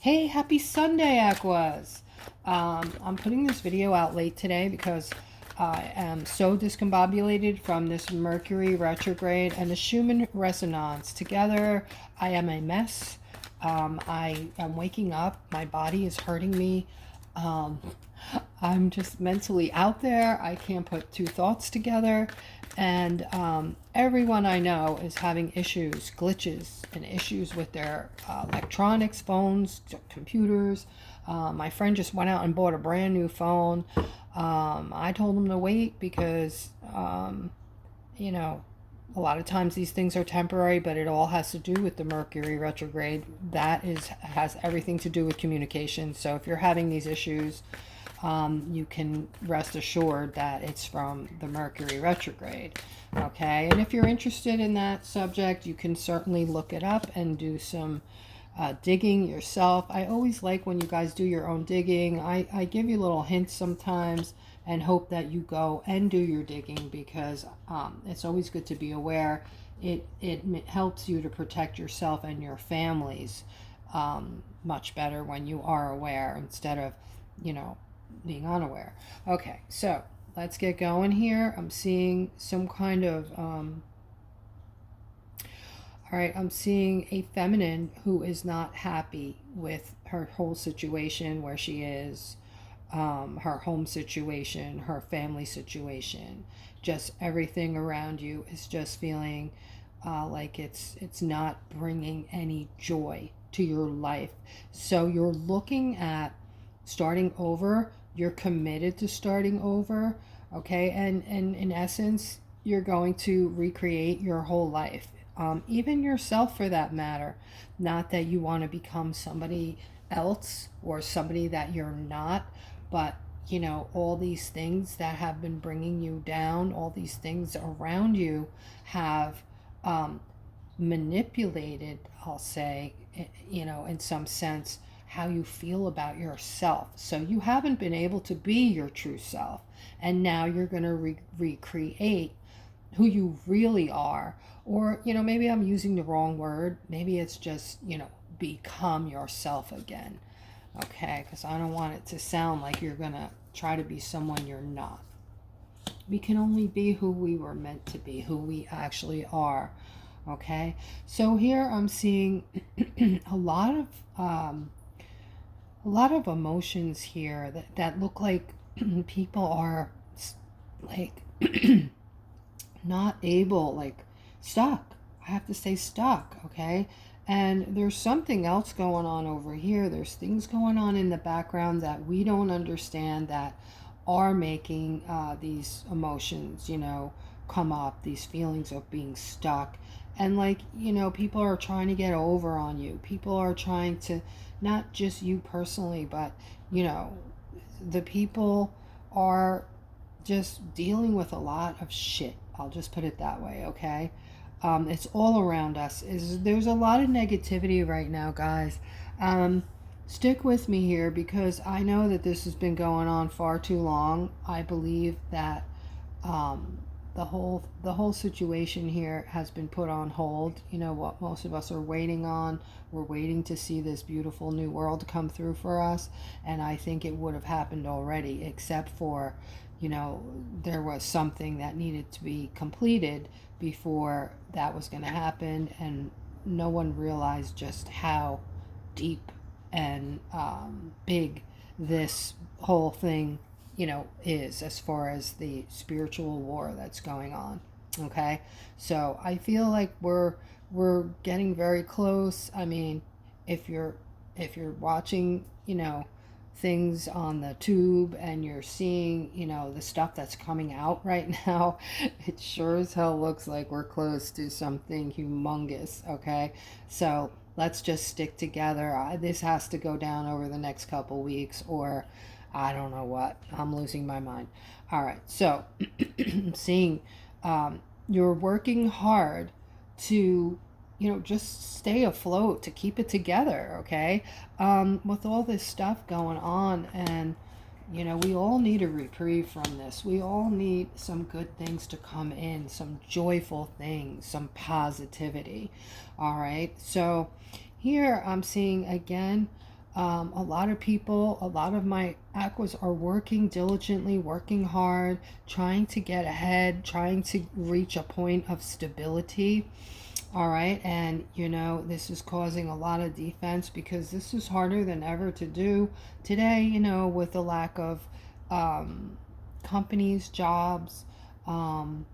Hey, happy Sunday, Aquas! I'm putting this video out late today because I am so discombobulated from this Mercury retrograde and the Schumann resonance. Together, I am a mess. I am waking up. My body is hurting me. Um, I'm just mentally out there. I can't put two thoughts together. And everyone I know is having issues, glitches, and issues with their electronics, phones, computers. My friend just went out and bought a brand new phone. I told him to wait because, you know, a lot of times these things are temporary, but it all has to do with the Mercury retrograde. That has everything to do with communication. So if you're having these issues, you can rest assured that it's from the Mercury retrograde. Okay, and if you're interested in that subject, you can certainly look it up and do some digging yourself. I always like when you guys do your own digging. I give you little hints sometimes and hope that you go and do your digging because it's always good to be aware. It helps you to protect yourself and your families much better when you are aware instead of, you know, being unaware. Okay, so let's get going here. I'm seeing some kind of all right, I'm seeing a feminine who is not happy with her whole situation where she is, her home situation, her family situation. Just everything around you is just feeling like it's not bringing any joy to your life. So you're looking at starting over. You're committed to starting over, okay? And in essence, you're going to recreate your whole life, even yourself for that matter. Not that you want to become somebody else or somebody that you're not, but you know, all these things that have been bringing you down, all these things around you have manipulated, I'll say, you know, in some sense, how you feel about yourself. So you haven't been able to be your true self. And now you're going to recreate who you really are. Or, you know, maybe I'm using the wrong word. Maybe it's just, you know, become yourself again. Okay? Because I don't want it to sound like you're going to try to be someone you're not. We can only be who we were meant to be, who we actually are. Okay? So here I'm seeing a lot of emotions here that look like people are like not able, like stuck. I have to say stuck, okay? And there's something else going on over here. There's things going on in the background that we don't understand that are making these emotions, you know, come up, these feelings of being stuck. And like, you know, people are trying to get over on you. People are trying to, not just you personally, but, you know, the people are just dealing with a lot of shit. I'll just put it that way, okay? It's all around us. There's a lot of negativity right now, guys. Stick with me here because I know that this has been going on far too long. I believe that the whole situation here has been put on hold. You know what most of us are waiting on. We're waiting to see this beautiful new world come through for us, and I think it would have happened already, except for, you know, there was something that needed to be completed before that was going to happen, and no one realized just how deep and big this whole thing, you know, is as far as the spiritual war that's going on. Okay, so I feel like we're getting very close. I mean, if you're watching, you know, things on the tube and you're seeing, you know, the stuff that's coming out right now, it sure as hell looks like we're close to something humongous. Okay, so let's just stick together. This has to go down over the next couple weeks, or I don't know what. I'm losing my mind. All right, so I'm seeing you're working hard to, you know, just stay afloat, to keep it together, okay? With all this stuff going on, and, you know, we all need a reprieve from this. We all need some good things to come in, some joyful things, some positivity, all right? So here I'm seeing again A lot of people, a lot of my aquas are working diligently, working hard, trying to get ahead, trying to reach a point of stability. All right. And, this is causing a lot of defense because this is harder than ever to do today, with the lack of companies, jobs. Um,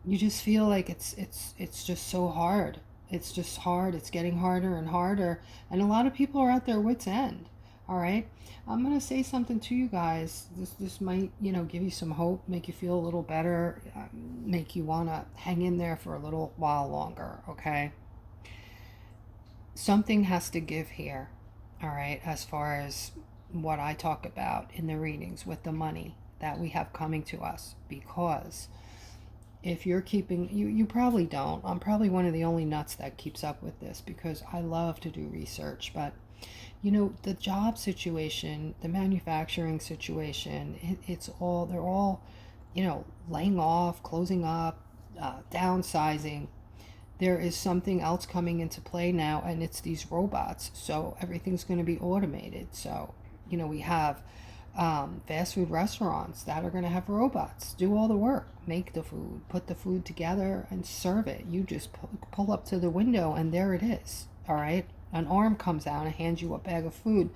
you just feel like it's just so hard. It's just hard. It's getting harder and harder, and a lot of people are at their wits' end. All right, I'm gonna say something to you guys. This might give you some hope, make you feel a little better, make you wanna hang in there for a little while longer. Okay, something has to give here. All right, as far as what I talk about in the readings with the money that we have coming to us, because if you're keeping, you probably don't, I'm probably one of the only nuts that keeps up with this because I love to do research. But the job situation, the manufacturing situation, it's all, they're all laying off, closing up, downsizing. There is something else coming into play now, and it's these robots. So everything's going to be automated. So we have fast food restaurants that are going to have robots do all the work, make the food, put the food together, and serve it. You just pull up to the window, and there it is. All right, an arm comes out and hands you a bag of food.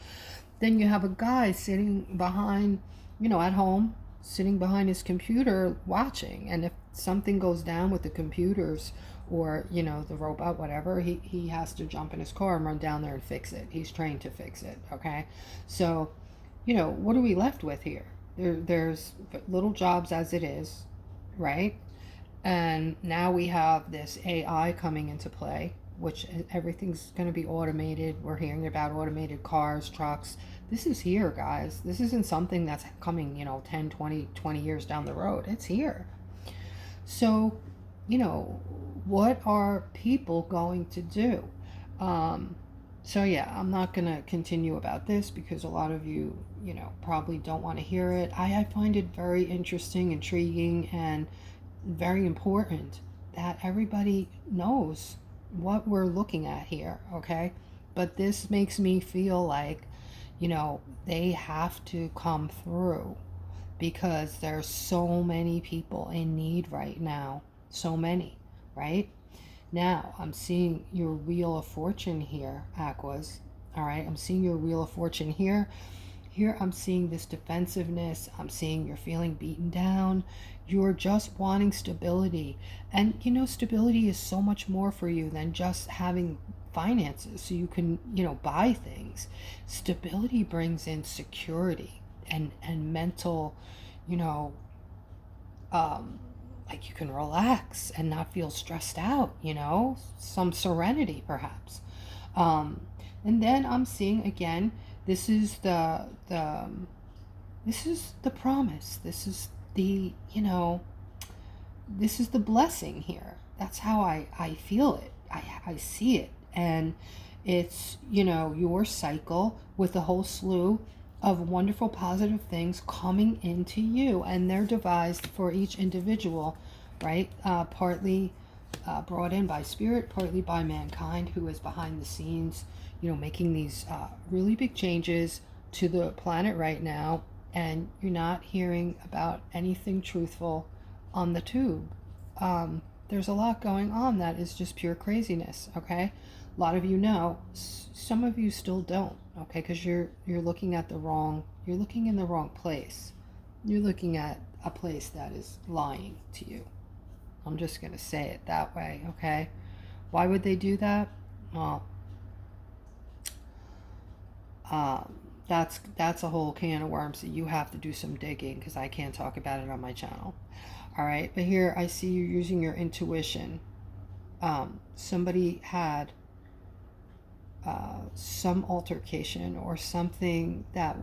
Then you have a guy sitting behind, at home, sitting behind his computer watching. And if something goes down with the computers or the robot, whatever, he has to jump in his car and run down there and fix it. He's trained to fix it. Okay, so what are we left with here? There's little jobs as it is, right? And now we have this AI coming into play, which everything's going to be automated. We're hearing about automated cars, trucks. This is here, guys. This isn't something that's coming, 10, 20 years down the road. It's here. So, what are people going to do? So yeah, I'm not going to continue about this because a lot of you, probably don't want to hear it. I find it very interesting, intriguing, and very important that everybody knows what we're looking at here, okay? But this makes me feel like, they have to come through because there's so many people in need right now. So many, right? Now, I'm seeing your Wheel of Fortune here, Aquas. All right, I'm seeing your Wheel of Fortune here. Here, I'm seeing this defensiveness. I'm seeing you're feeling beaten down. You're just wanting stability. And, stability is so much more for you than just having finances so you can, buy things. Stability brings in security and mental, like you can relax and not feel stressed out, some serenity perhaps. And then I'm seeing again, this is this is the promise. This is the, this is the blessing here. That's how I feel it. I see it. And it's, your cycle with a whole slew of wonderful positive things coming into you, and they're devised for each individual, right? Partly brought in by spirit, partly by mankind, who is behind the scenes, making these really big changes to the planet right now. And you're not hearing about anything truthful on the tube. There's a lot going on that is just pure craziness. Okay, a lot of you know, some of you still don't. Okay, because you're looking at you're looking in the wrong place. You're looking at a place that is lying to you. I'm just going to say it that way. Okay, why would they do that? Well, that's a whole can of worms that you have to do some digging, because I can't talk about it on my channel. All right, but here I see you using your intuition. Somebody had some altercation or something that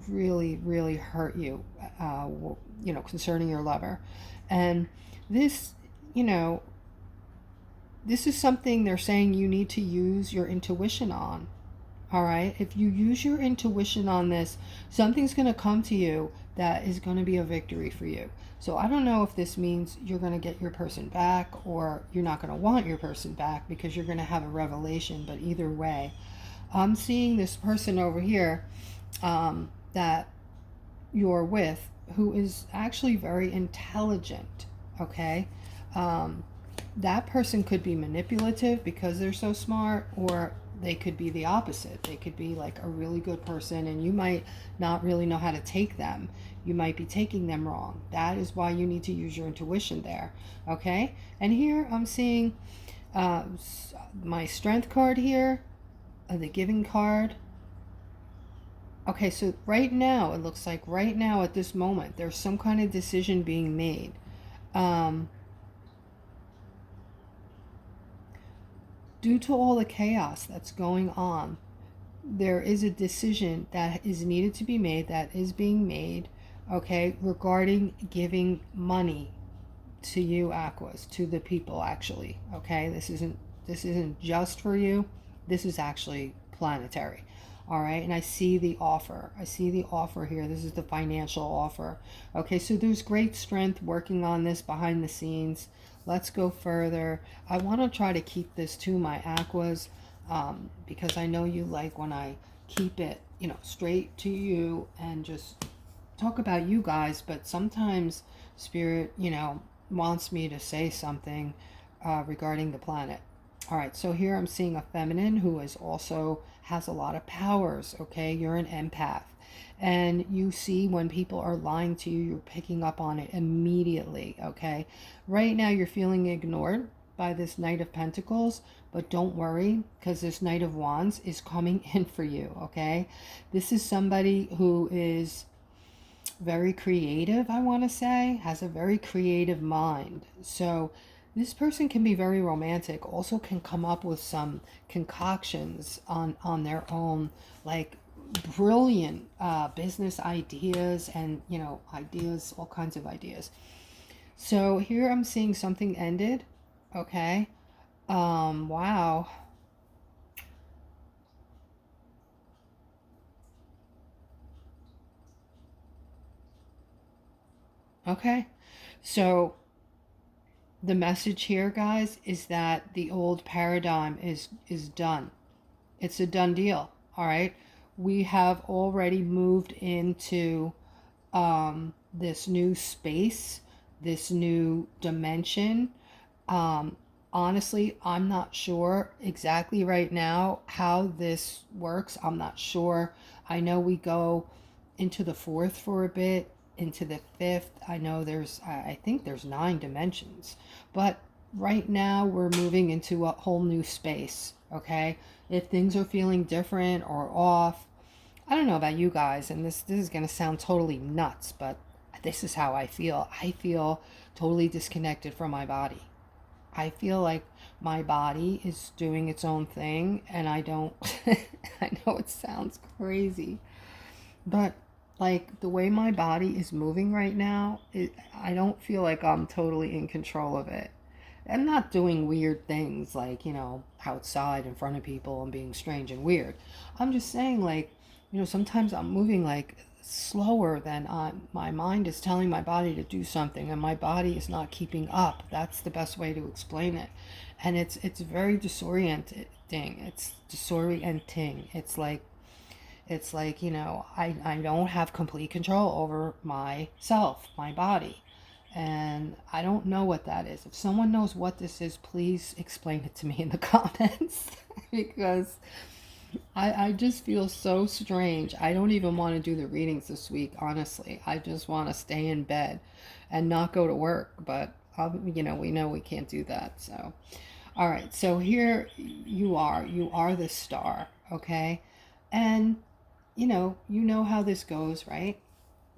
really hurt you, concerning your lover. And this, this is something they're saying you need to use your intuition on. All right, if you use your intuition on this, something's going to come to you that is going to be a victory for you. So I don't know if this means you're going to get your person back, or you're not going to want your person back because you're going to have a revelation. But either way, I'm seeing this person over here that you're with who is actually very intelligent, okay? That person could be manipulative because they're so smart, or they could be the opposite. They could be like a really good person and you might not really know how to take them. You might be taking them wrong. That is why you need to use your intuition there, okay? And here I'm seeing my strength card here, the giving card. Okay, so right now, it looks like right now at this moment, there's some kind of decision being made. Due to all the chaos that's going on, there is a decision that is needed to be made, that is being made, okay, regarding giving money to you, Aquas, to the people, actually, okay? This isn't just for you. This is actually planetary. All right, and I see the offer. I see the offer here. This is the financial offer. Okay, so there's great strength working on this behind the scenes. Let's go further. I want to try to keep this to my Aquas because I know you like when I keep it, straight to you and just talk about you guys, but sometimes Spirit, wants me to say something regarding the planet. All right, so here I'm seeing a feminine who is also has a lot of powers, okay? You're an empath. And you see when people are lying to you, you're picking up on it immediately, okay? Right now you're feeling ignored by this Knight of Pentacles, but don't worry because this Knight of Wands is coming in for you, okay? This is somebody who is very creative, I want to say, has a very creative mind. So this person can be very romantic, also can come up with some concoctions on their own, like brilliant business ideas and, ideas, all kinds of ideas. So here I'm seeing something ended, okay? Wow. Okay. So the message here, guys, is that the old paradigm is done. It's a done deal. All right. We have already moved into this new space, this new dimension. Honestly, I'm not sure exactly right now how this works. I'm not sure. I know we go into the fourth for a bit, into the fifth. I know I think there's 9 dimensions, but right now we're moving into a whole new space, okay? If things are feeling different or off, I don't know about you guys, and this is going to sound totally nuts, but this is how I feel. I feel totally disconnected from my body. I feel like my body is doing its own thing, and I don't, I know it sounds crazy, but like the way my body is moving right now, I don't feel like I'm totally in control of it. I'm not doing weird things like, outside in front of people and being strange and weird. I'm just saying, like, sometimes I'm moving like slower than my mind is telling my body to do something, and my body is not keeping up. That's the best way to explain it. And it's very disorienting. It's disorienting. It's like, I don't have complete control over myself, my body. And I don't know what that is. If someone knows what this is, please explain it to me in the comments because I just feel so strange. I don't even want to do the readings this week, honestly. I just want to stay in bed and not go to work. But, we know we can't do that. So, all right. So here you are. You are the star, okay? And, you know how this goes, right?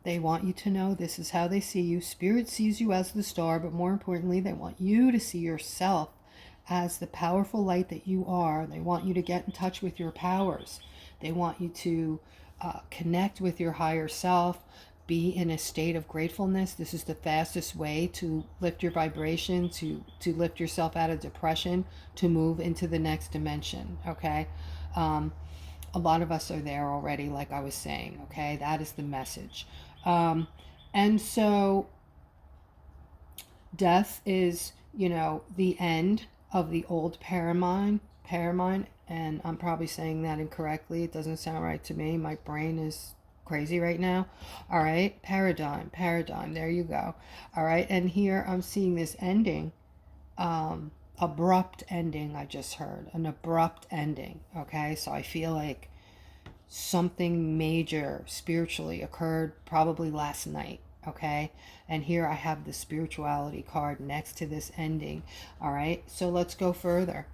They want you to know this is how they see you. Spirit sees you as the star, but more importantly, they want you to see yourself as the powerful light that you are. They want you to get in touch with your powers. They want you to connect with your higher self, be in a state of gratefulness. This is the fastest way to lift your vibration, to lift yourself out of depression, to move into the next dimension, okay? A lot of us are there already, like I was saying, okay? That is the message. And so death is, the end of the old paradigm, and I'm probably saying that incorrectly. It doesn't sound right to me. My brain is crazy right now. All right, paradigm, paradigm. There you go. All right, and here I'm seeing this ending, abrupt ending. I just heard an abrupt ending. Okay, so I feel like something major spiritually occurred probably last night. Okay, and here I have the spirituality card next to this ending. All right, so let's go further.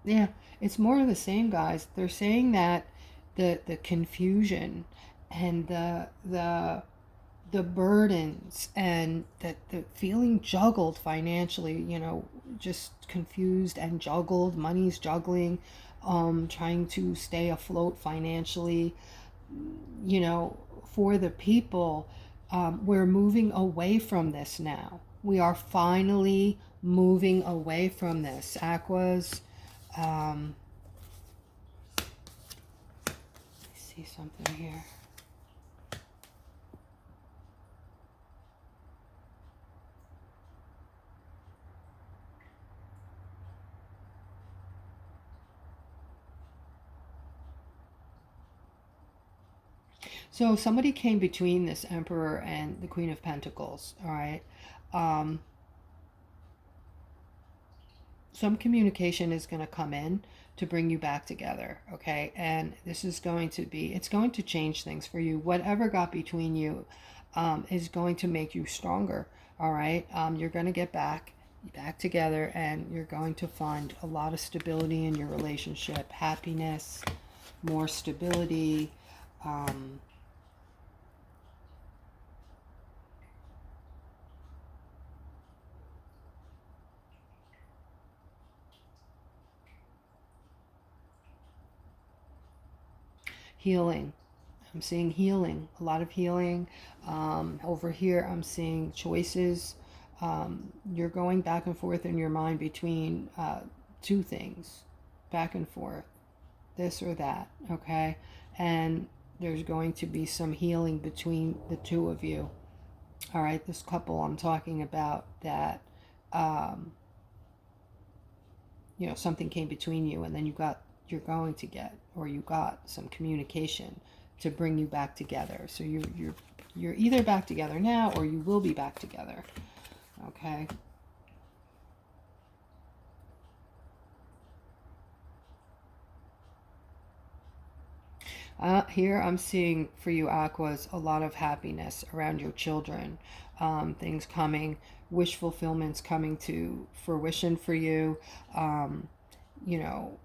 Yeah, it's more of the same, guys. They're saying that the confusion and the burdens and the feeling juggled financially, just confused and juggled, money's juggling, trying to stay afloat financially, for the people. We're moving away from this now. We are finally moving away from this. Aquas, um, see something here. So somebody came between this Emperor and the Queen of Pentacles, all right? Um, some communication is going to come in to bring you back together, okay? And this is going to be, it's going to change things for you. Whatever got between you is going to make you stronger, all right? You're going to get back together, and you're going to find a lot of stability in your relationship, happiness, more stability, healing. I'm seeing healing, a lot of healing. Over here, I'm seeing choices. You're going back and forth in your mind between two things, back and forth, this or that, okay? And there's going to be some healing between the two of you. All right, this couple I'm talking about that, something came between you, and then you're going to get, or you got some communication to bring you back together. So you're either back together now, or you will be back together. Okay. Here I'm seeing for you, Aquas, a lot of happiness around your children. Things coming, wish fulfillments coming to fruition for you. You know,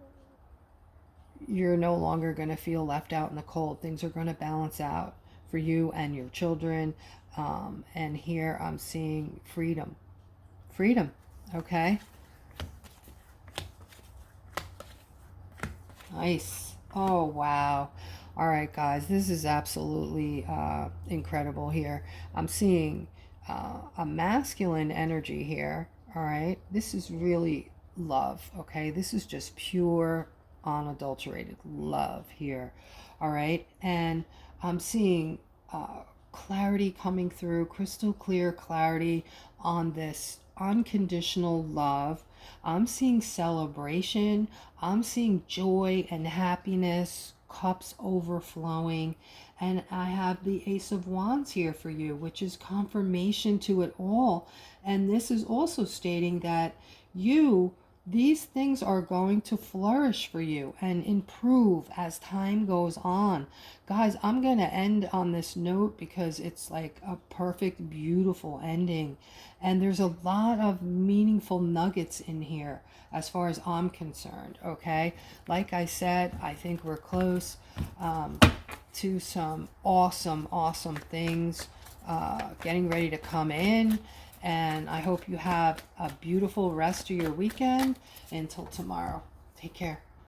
you're no longer going to feel left out in the cold. Things are going to balance out for you and your children. And here I'm seeing freedom. Freedom, okay? Nice. Oh, wow. All right, guys, this is absolutely incredible here. I'm seeing a masculine energy here, all right? This is really love, okay? This is just pure, unadulterated love here, all right? And I'm seeing clarity coming through, crystal clear clarity on this unconditional love. I'm seeing celebration. I'm seeing joy and happiness, cups overflowing. And I have the Ace of Wands here for you, which is confirmation to it all. And this is also stating that these things are going to flourish for you and improve as time goes on. Guys, I'm going to end on this note because it's like a perfect, beautiful ending. And there's a lot of meaningful nuggets in here as far as I'm concerned, okay? Like I said, I think we're close to some awesome, awesome things getting ready to come in. And I hope you have a beautiful rest of your weekend. Until tomorrow, take care.